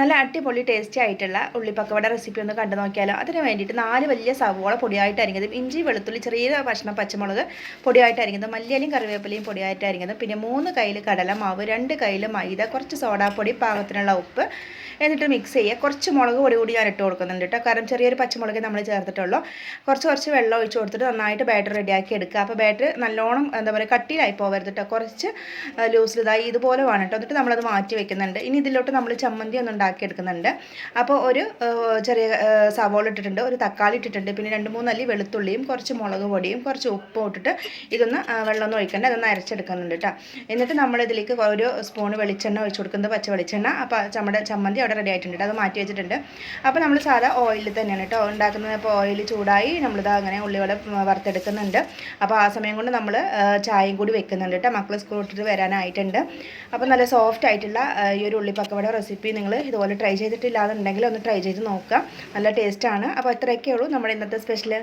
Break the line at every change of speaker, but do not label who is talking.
നല്ല അടിപൊളി ടേസ്റ്റി ആയിട്ടുള്ള ഉള്ളിപ്പക്കവട റെസിപ്പി ഒന്ന് കണ്ടു നോക്കിയാലോ. അതിന് വേണ്ടിയിട്ട് 4 വലിയ സവോള പൊടിയായിട്ട് അരിഞ്ഞതും, ഇഞ്ചി വെളുത്തുള്ളി ചെറിയ കഷ്ണം പച്ചമുളക് പൊടിയായിട്ട് അരിഞ്ഞതും, മല്ലിയിലയും കറിവേപ്പിലയും പൊടിയായിട്ട് അരിഞ്ഞതും, പിന്നെ 3 കയ്യിൽ കടലമാവ്, 2 കയ്യിൽ മൈദ, കുറച്ച് സോഡാപ്പൊടി, പാകത്തിനുള്ള ഉപ്പ്, എന്നിട്ട് മിക്സ് ചെയ്യുക. കുറച്ച് മുളക് പൊടി കൂടി ഞാൻ ഇട്ട് കൊടുക്കുന്നുണ്ട് കേട്ടോ, കാരണം ചെറിയൊരു പച്ചമുളക് നമ്മൾ ചേർത്തിട്ടുള്ളൂ. കുറച്ച് വെള്ളം ഒഴിച്ച് കൊടുത്തിട്ട് നന്നായിട്ട് ബാറ്റർ റെഡിയാക്കി എടുക്കുക. അപ്പോൾ ബാറ്റർ നല്ലോണം എന്താ പറയുക കട്ടിയിലായി പോകരുത് കേട്ടോ, കുറച്ച് ലൂസിലിതായി ഇതുപോലെ വേണം കേട്ടോ. എന്നിട്ട് നമ്മളത് മാറ്റി വെക്കുന്നുണ്ട്. ഇനി ഇതിലോട്ട് നമ്മൾ ചമ്മന്തി ഒന്ന് ഉണ്ടാക്കിയെടുക്കുന്നുണ്ട്. അപ്പോൾ ഒരു ചെറിയ സവോള ഇട്ടിട്ടുണ്ട്, ഒരു തക്കാളി ഇട്ടിട്ടുണ്ട്, പിന്നെ 2-3 അല്ലി വെളുത്തുള്ളിയും കുറച്ച് മുളക് പൊടിയും കുറച്ച് ഉപ്പും ഇട്ടിട്ട് ഇതൊന്ന് വെള്ളമൊന്നും ഒഴിക്കേണ്ട, അതൊന്ന് അരച്ചെടുക്കുന്നുണ്ട് കേട്ടോ. എന്നിട്ട് നമ്മളിതിലേക്ക് ഒരു സ്പൂൺ വെളിച്ചെണ്ണ ഒഴിച്ച് കൊടുക്കുന്നത്, പച്ച വെളിച്ചെണ്ണ. അപ്പോൾ ചമ്മന്തി അവിടെ റെഡി ആയിട്ടുണ്ട്, അത് മാറ്റി വെച്ചിട്ടുണ്ട്. അപ്പോൾ നമ്മൾ സാധാ ഓയിലിൽ തന്നെയാണ് കേട്ടോ ഉണ്ടാക്കുന്നത്. അപ്പോൾ ഓയിൽ ചൂടായി നമ്മളിത് അങ്ങനെ ഉള്ളിവട വറുത്തെടുക്കുന്നുണ്ട്. അപ്പോൾ ആ സമയം കൊണ്ട് നമ്മൾ ചായയും കൂടി വെക്കുന്നുണ്ട് കേട്ടോ, മക്കൾ സ്കൂൾ വിട്ടിട്ട് വരാനായിട്ടുണ്ട്. അപ്പോൾ നല്ല സോഫ്റ്റ് ആയിട്ടുള്ള ഈ ഒരു ഉള്ളിപ്പക്കവട റെസിപ്പി നിങ്ങൾ ഇതുപോലെ ട്രൈ ചെയ്തിട്ടില്ലാന്നുണ്ടെങ്കിൽ ഒന്ന് ട്രൈ ചെയ്ത് നോക്കുക, നല്ല ടേസ്റ്റാണ്. അപ്പോൾ ഇത്രയൊക്കെ ഉള്ളൂ നമ്മുടെ ഇന്നത്തെ സ്പെഷ്യൽ.